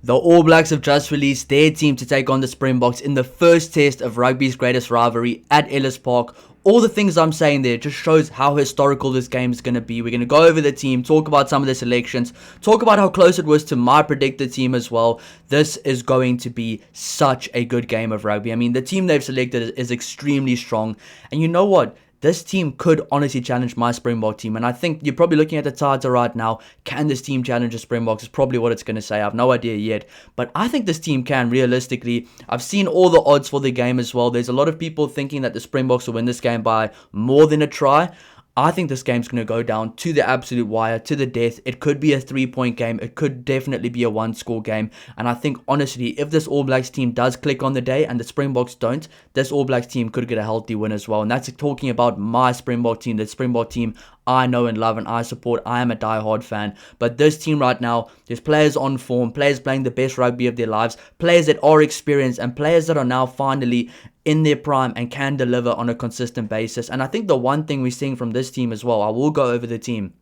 The All Blacks have just released their team to take on the Springboks in the first test of rugby's greatest rivalry at Ellis Park. All the things I'm saying there just shows how historical this game is going to be. We're going to go over the team, talk about some of the selections, talk about how close it was to my predicted team as well. This is going to be such a good game of rugby. I mean, the team they've selected is extremely strong. And you know what? This team could honestly challenge my Springbok team. And I think you're probably looking at the title right now. Can this team challenge the Springboks? Is probably what it's going to say. I have no idea yet. But I think this team can, realistically. I've seen all the odds for the game as well. There's a lot of people thinking that the Springboks will win this game by more than a try. I think this game's going to go down to the absolute wire, to the death. It could be a 3-point game. It could definitely be a 1-score game. And I think, honestly, if this All Blacks team does click on the day and the Springboks don't, this All Blacks team could get a healthy win as well. And that's talking about my Springbok team, the Springbok team I know and love and I support. I am a die-hard fan. But this team right now, there's players on form, players playing the best rugby of their lives, players that are experienced, and players that are now finally in their prime and can deliver on a consistent basis. And I think the one thing we're seeing from this team as well, I will go over the team.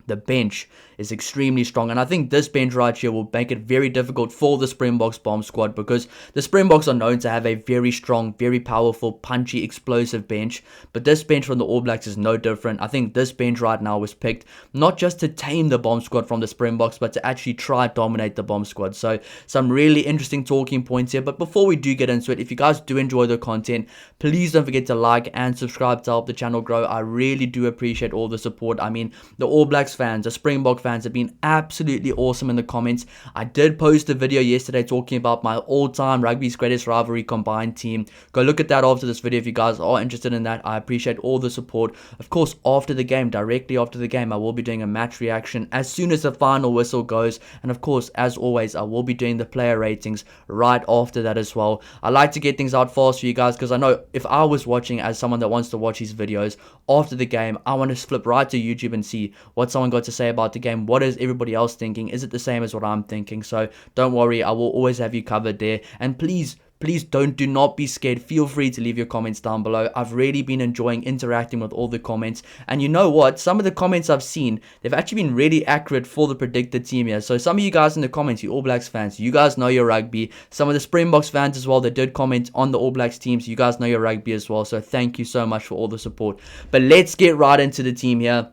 The bench is extremely strong, and I think this bench right here will make it very difficult for the Springboks bomb squad, because the Springboks are known to have a very strong, very powerful, punchy, explosive bench. But this bench from the All Blacks is no different. I think this bench right now was picked not just to tame the bomb squad from the Springboks, but to actually try dominate the bomb squad. So some really interesting talking points here. But before we do get into it, if you guys do enjoy the content, please don't forget to like and subscribe to help the channel grow. I really do appreciate all the support. I mean, the All Blacks fans, the Springbok fans have been absolutely awesome in the comments. I did post a video yesterday talking about my all-time rugby's greatest rivalry combined team. Go look at that after this video if you guys are interested in that. I appreciate all the support. Of course, after the game, directly after the game, I will be doing a match reaction as soon as the final whistle goes. And of course, as always, I will be doing the player ratings right after that as well. I like to get things out fast for you guys, because I know if I was watching as someone that wants to watch these videos after the game, I want to flip right to YouTube and see what someone got to say about the game. What is everybody else thinking? Is it the same as what I'm thinking? So don't worry, I will always have you covered there. And please do not be scared. Feel free to leave your comments down below. I've really been enjoying interacting with all the comments. And you know what? Some of the comments I've seen, they've actually been really accurate for the predicted team here. So some of you guys in the comments, you All Blacks fans, you guys know your rugby. Some of the Springboks fans as well, they did comment on the All Blacks teams. You guys know your rugby as well. So thank you so much for all the support. But let's get right into the team here.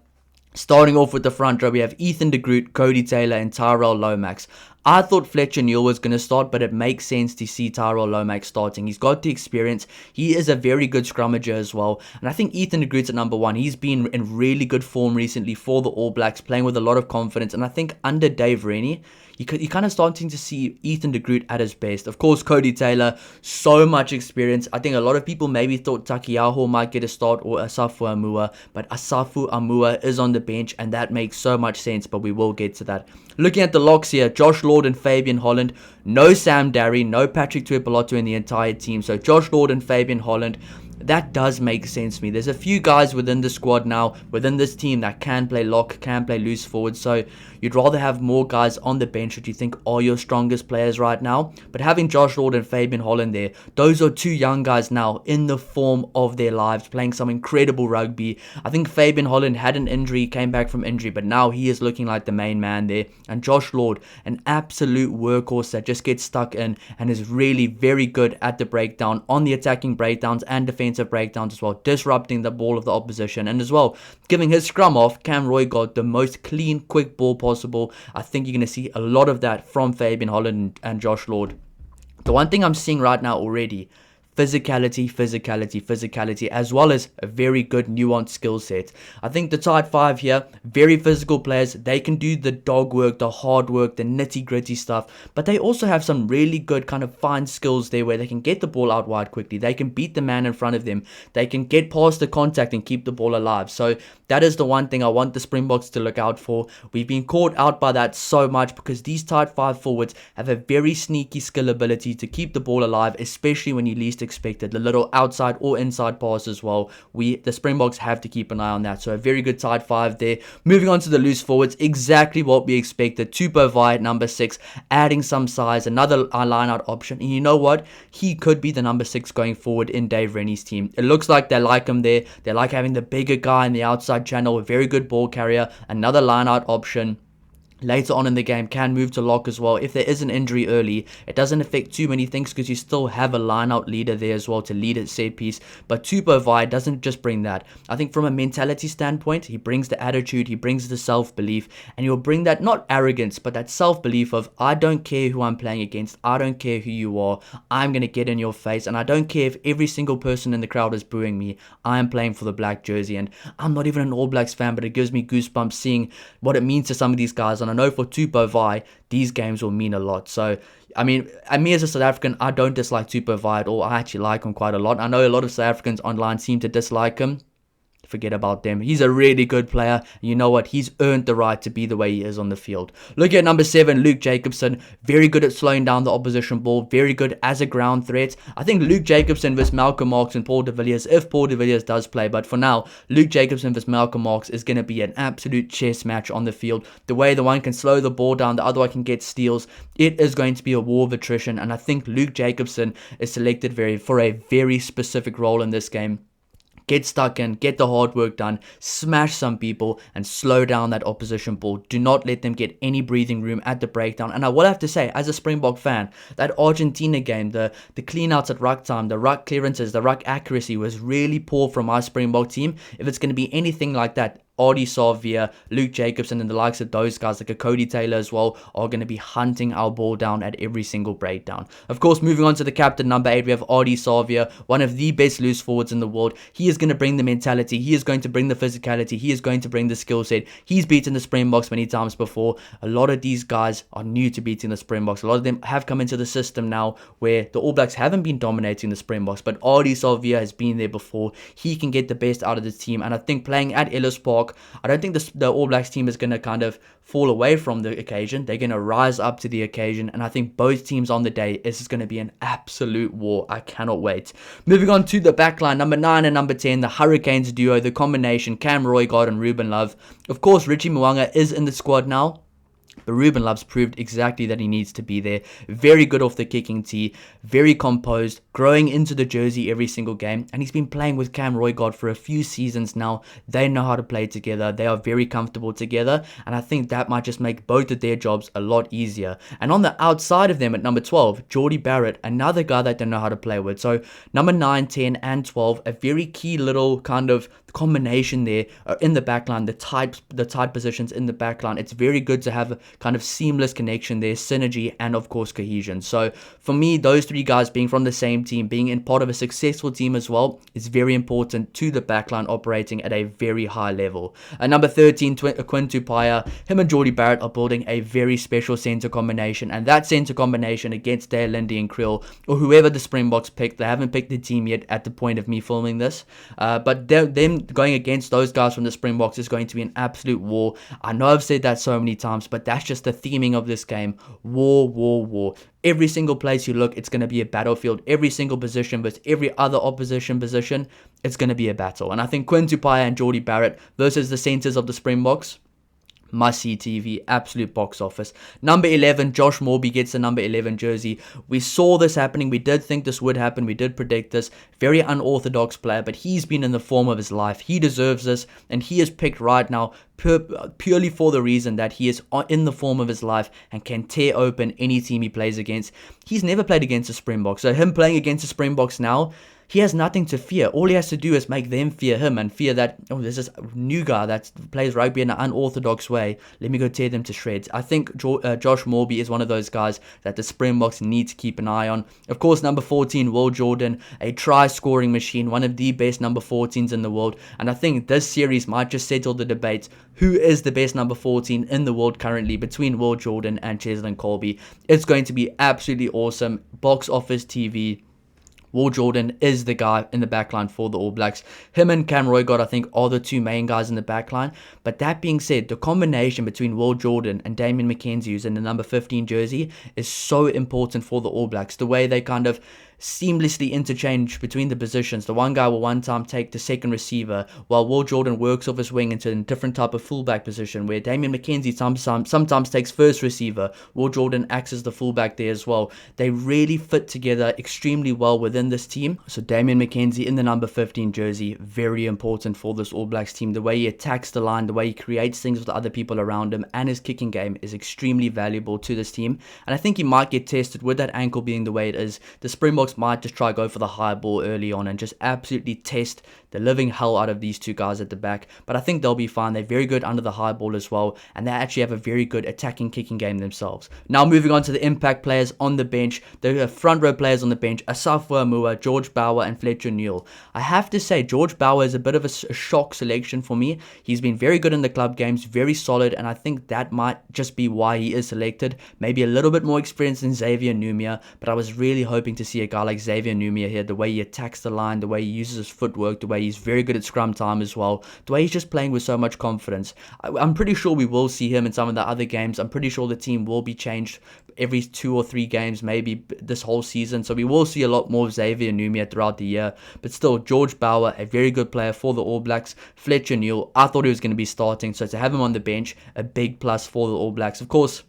Starting off with the front row, we have Ethan de Groot, Cody Taylor, and Tyrell Lomax. I thought Fletcher Neal was going to start, but it makes sense to see Tyrell Lomax starting. He's got the experience. He is a very good scrummager as well. And I think Ethan de Groot's at number 1. He's been in really good form recently for the All Blacks, playing with a lot of confidence. And I think under Dave Rennie, you're kind of starting to see Ethan de Groot at his best. Of course, Cody Taylor, so much experience. I think a lot of people maybe thought Takiaho might get a start, or Asafu Amua, but Asafu Amua is on the bench, and that makes so much sense, but we will get to that. Looking at the locks here, Josh Lord and Fabian Holland. No Sam Darry, no Patrick Tuipulotu in the entire team. So Josh Lord and Fabian Holland, that does make sense to me. There's a few guys within the squad now, within this team, that can play lock, can play loose forward. So you'd rather have more guys on the bench that you think are your strongest players right now. But having Josh Lord and Fabian Holland there, those are two young guys now in the form of their lives, playing some incredible rugby. I think Fabian Holland had an injury, came back from injury, but now he is looking like the main man there. And Josh Lord, an absolute workhorse that just gets stuck in and is really very good at the breakdown, on the attacking breakdowns and defensive breakdowns as well, disrupting the ball of the opposition, and as well giving his scrum off Cam Roygaard the most clean, quick ball possible. I think you're going to see a lot of that from Fabian Holland and Josh Lord. The one thing I'm seeing right now already, physicality, as well as a very good nuanced skill set. I think the tight 5 here, very physical players. They can do the dog work, the hard work, the nitty gritty stuff, but they also have some really good kind of fine skills there where they can get the ball out wide quickly. They can beat the man in front of them. They can get past the contact and keep the ball alive. So that is the one thing I want the Springboks to look out for. We've been caught out by that so much, because these tight 5 forwards have a very sneaky skill ability to keep the ball alive, especially when you least expected. The little outside or inside pass as well. The Springboks have to keep an eye on that. So a very good tight 5 there. Moving on to the loose forwards, exactly what we expected. Tupou Vaa'i at number 6, adding some size, another line-out option. And you know what? He could be the number 6 going forward in Dave Rennie's team. It looks like they like him there. They like having the bigger guy in the outside channel, a very good ball carrier, another line-out option. later on in the game can move to lock as well. If there is an injury early, it doesn't affect too many things because you still have a line-out leader there as well to lead at set piece. But Tupou Vaa'i doesn't just bring that. I think from a mentality standpoint, he brings the attitude, he brings the self-belief, and he'll bring that, not arrogance, but that self-belief of, I don't care who I'm playing against, I don't care who you are, I'm going to get in your face, and I don't care if every single person in the crowd is booing me, I am playing for the black jersey. And I'm not even an All Blacks fan, but it gives me goosebumps seeing what it means to some of these guys. And I know for Tupou Vaa'i, these games will mean a lot. So, I mean, me as a South African, I don't dislike Tupou Vaa'i at all. I actually like him quite a lot. I know a lot of South Africans online seem to dislike him. Forget about them. He's a really good player. You know what? He's earned the right to be the way he is on the field. Look at number 7, Luke Jacobson. Very good at slowing down the opposition ball. Very good as a ground threat. I think Luke Jacobson versus Malcolm Marx and Paul de Villiers, if Paul de Villiers does play. But for now, Luke Jacobson versus Malcolm Marx is going to be an absolute chess match on the field. The way the one can slow the ball down, the other one can get steals. It is going to be a war of attrition. And I think Luke Jacobson is selected for a very specific role in this game. Get stuck in, get the hard work done, smash some people, and slow down that opposition ball. Do not let them get any breathing room at the breakdown. And I will have to say, as a Springbok fan, that Argentina game, the clean-outs at ruck time, the ruck clearances, the ruck accuracy was really poor from our Springbok team. If it's going to be anything like that, Ardie Savia, Luke Jacobson, and the likes of those guys, like a Cody Taylor as well, are going to be hunting our ball down at every single breakdown. Of course, moving on to the captain, number 8, we have Ardie Savia, one of the best loose forwards in the world. He is going to bring the mentality, he is going to bring the physicality, he is going to bring the skill set. He's beaten the Springboks many times before. A lot of these guys are new to beating the Springboks. A lot of them have come into the system now where the All Blacks haven't been dominating the Springboks, but Ardie Savia has been there before. He can get the best out of the team, and I think playing at Ellis Park, I don't think the All Blacks team is going to kind of fall away from the occasion. They're going to rise up to the occasion, and I think both teams on the day, this is going to be an absolute war. I cannot wait. Moving on to the backline, number 9 and number 10, the Hurricanes duo, the combination, Cam Roigard and Ruben Love. Of course, Richie Mo'unga is in the squad now, but Ruben Love's proved exactly that he needs to be there. Very good off the kicking tee, very composed, growing into the jersey every single game, and he's been playing with Cam Roigard for a few seasons now. They know how to play together, they are very comfortable together, and I think that might just make both of their jobs a lot easier. And on the outside of them at number 12, Jordie Barrett, another guy that they know how to play with. So number 9, 10 and 12, a very key little kind of combination there in the backline, the tight positions in the backline. It's very good to have a kind of seamless connection there, synergy, and of course cohesion. So for me, those 3 guys being from the same team, being in part of a successful team as well, is very important to the backline operating at a very high level. Number 13, Quinn Tupaia, him and Jordie Barrett are building a very special center combination, and that center combination against Dale Lindy and Krill, or whoever the Springboks picked, they haven't picked the team yet at the point of me filming this, but them going against those guys from the Springboks is going to be an absolute war. I know I've said that so many times, but that's just the theming of this game. War, war, war. Every single place you look, it's going to be a battlefield. Every single position versus every other opposition position, it's going to be a battle. And I think Quinn Tupaia and Jordie Barrett versus the centers of the Springboks, must-see TV, absolute box office. Number 11, Josh Morby gets the number 11 jersey. We saw this happening. We did think this would happen. We did predict this. Very unorthodox player, but he's been in the form of his life. He deserves this, and he is picked right now purely for the reason that he is in the form of his life and can tear open any team he plays against. He's never played against the Springboks, so him playing against the Springboks now, he has nothing to fear. All he has to do is make them fear him and fear that, oh, there's this new guy that plays rugby in an unorthodox way. Let me go tear them to shreds. I think Josh Morby is one of those guys that the Springboks need to keep an eye on. Of course, number 14, Will Jordan, a try-scoring machine, one of the best number 14s in the world. And I think this series might just settle the debate. Who is the best number 14 in the world currently between Will Jordan and Cheslin Kolbe? It's going to be absolutely awesome. Box office TV. Will Jordan is the guy in the backline for the All Blacks. Him and Cam Roigard, I think, are the 2 main guys in the backline. But that being said, the combination between Will Jordan and Damien McKenzie, who's in the number 15 jersey, is so important for the All Blacks. The way they kind of seamlessly interchange between the positions. The one guy will one time take the second receiver, while Will Jordan works off his wing into a different type of fullback position, where Damian McKenzie sometimes takes first receiver. Will Jordan acts as the fullback there as well. They really fit together extremely well within this team. So Damian McKenzie in the number 15 jersey, very important for this All Blacks team. The way he attacks the line, the way he creates things with other people around him, and his kicking game is extremely valuable to this team. And I think he might get tested with that ankle being the way it is. The Springboks might just try go for the high ball early on and just absolutely test the living hell out of these two guys at the back. But I think they'll be fine. They're very good under the high ball as well, and they actually have a very good attacking kicking game themselves. Now moving on to the impact players on the bench, the front row players on the bench, Asafo Amua, George Bower and Fletcher Newell. I have to say George Bower is a bit of a shock selection for me. He's been very good in the club games, very solid, and I think that might just be why he is selected. Maybe a little bit more experience than Xavier Numia, but I was really hoping to see a guy like Xavier Numia here, the way he attacks the line, the way he uses his footwork, the way he's very good at scrum time as well, the way he's just playing with so much confidence. I'm pretty sure we will see him in some of the other games. I'm pretty sure the team will be changed every 2 or 3 games, maybe this whole season, so we will see a lot more of Xavier Numia throughout the year. But still, George Bower, a very good player for the All Blacks. Fletcher Newell, I thought he was going to be starting, so to have him on the bench, a big plus for the All Blacks. Of course,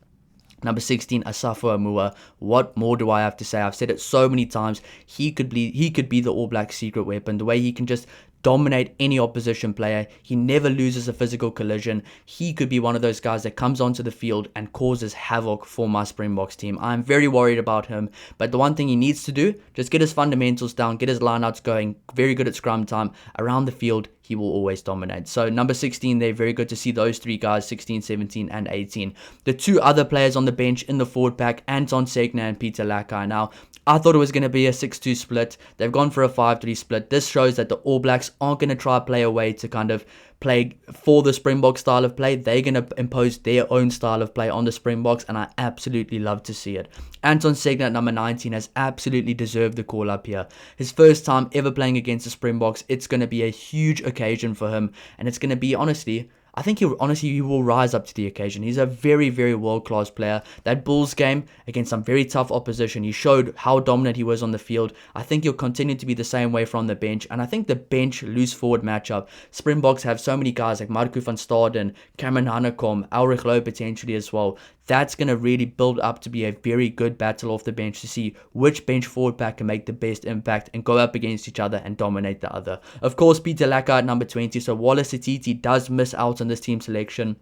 number 16, Asafo Amua. What more do I have to say? I've said it so many times. He could be the All Black secret weapon. The way he can just dominate any opposition player. He never loses a physical collision. He could be one of those guys that comes onto the field and causes havoc for my Springboks team. I'm very worried about him, but the one thing he needs to do, just get his fundamentals down, get his lineouts going, very good at scrum time, around the field, he will always dominate. So number 16, they're very good to see those 3 guys, 16, 17, and 18. The 2 other players on the bench in the forward pack, Anton Segner and Peter Lakai. Now, I thought it was going to be a 6-2 split. They've gone for a 5-3 split. This shows that the All Blacks aren't going to try to play away to kind of play for the Springbok style of play. They're going to impose their own style of play on the Springboks, and I absolutely love to see it. Anton Segner at number 19 has absolutely deserved the call up here. His first time ever playing against the Springboks. It's going to be a huge occasion for him, and it's going to be, honestly, I think he will rise up to the occasion. He's a very, very world-class player. That Bulls game against some very tough opposition, he showed how dominant he was on the field. I think he'll continue to be the same way from the bench. And I think the bench loose forward matchup, Springboks have so many guys like Marco van Staden, Cameron Hanekom, Ulrich Lowe potentially as well. That's going to really build up to be a very good battle off the bench to see which bench forward pack can make the best impact and go up against each other and dominate the other. Of course, Peter Lakai at number 20. So Wallace Atiti does miss out on this team selection.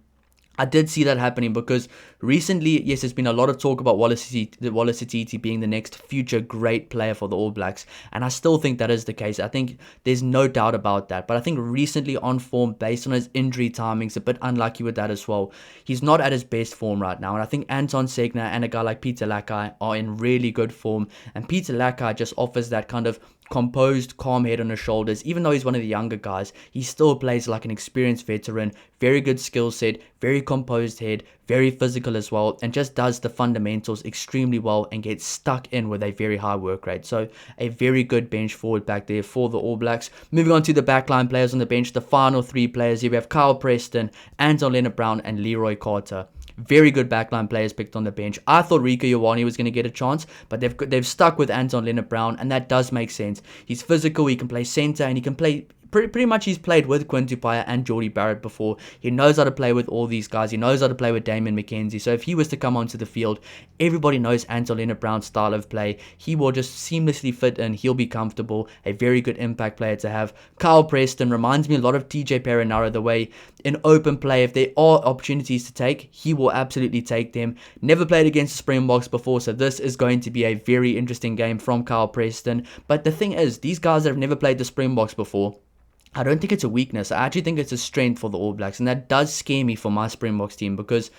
I did see that happening because recently, yes, there's been a lot of talk about Wallace Atiti being the next future great player for the All Blacks, and I still think that is the case. I think there's no doubt about that, but I think recently on form, based on his injury timings, a bit unlucky with that as well. He's not at his best form right now, and I think Anton Segner and a guy like Peter Lakai are in really good form, and Peter Lakai just offers that kind of composed, calm head on his shoulders. Even though he's one of the younger guys, he still plays like an experienced veteran. Very good skill set, very composed head, very physical as well, and just does the fundamentals extremely well and gets stuck in with a very high work rate. So a very good bench forward back there for the All Blacks. Moving on to the backline players on the bench, the final 3 players here, we have Kyle Preston, Anton Leonard-Brown and Leroy Carter. Very good backline players picked on the bench. I thought Rico Ioane was going to get a chance, but they've stuck with Anton Leonard-Brown, and that does make sense. He's physical, he can play center, and he can play pretty much. He's played with Quinn Tupaia and Geordie Barrett before. He knows how to play with all these guys. He knows how to play with Damian McKenzie. So if he was to come onto the field, everybody knows Anton Leonard-Brown's style of play. He will just seamlessly fit in. He'll be comfortable. A very good impact player to have. Kyle Preston reminds me a lot of TJ Perenara, the way in open play, if there are opportunities to take, he will absolutely take them. Never played against the Springboks before, so this is going to be a very interesting game from Kyle Preston. But the thing is, these guys that have never played the Springboks before, I don't think it's a weakness. I actually think it's a strength for the All Blacks, and that does scare me for my Springboks team, because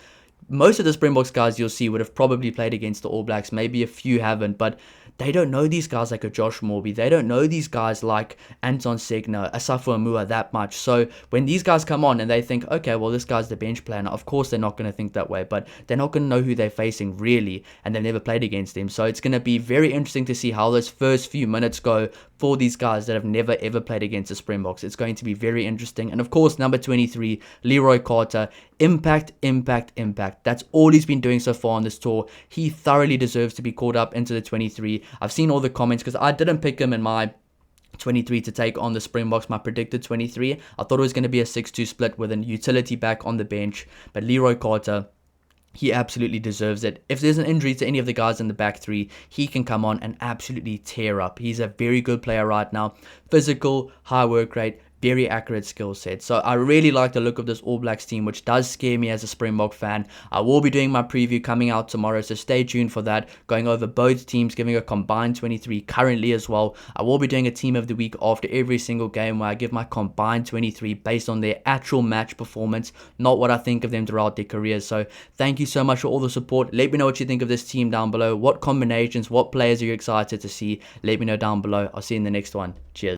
most of the Springboks guys you'll see would have probably played against the All Blacks. Maybe a few haven't, but they don't know these guys like a Josh Morby. They don't know these guys like Anton Segner, Asafo Amua that much. So when these guys come on and they think, okay, well, this guy's the bench player, now, of course they're not going to think that way, but they're not going to know who they're facing really, and they've never played against them. So it's going to be very interesting to see how those first few minutes go for these guys that have never ever played against the Springboks. It's going to be very interesting. And of course, number 23, Leroy Carter. Impact, impact, impact. That's all he's been doing so far on this tour. He thoroughly deserves to be called up into the 23. I've seen all the comments because I didn't pick him in my 23 to take on the Springboks, my predicted 23. I thought it was going to be a 6-2 split with an utility back on the bench. But Leroy Carter, he absolutely deserves it. If there's an injury to any of the guys in the back three, he can come on and absolutely tear up. He's a very good player right now. Physical, high work rate, very accurate skill set. So I really like the look of this All Blacks team, which does scare me as a Springbok fan. I will be doing my preview coming out tomorrow, so stay tuned for that. Going over both teams, giving a combined 23 currently as well. I will be doing a team of the week after every single game where I give my combined 23 based on their actual match performance, not what I think of them throughout their careers. So thank you so much for all the support. Let me know what you think of this team down below. What combinations, what players are you excited to see? Let me know down below. I'll see you in the next one. Cheers.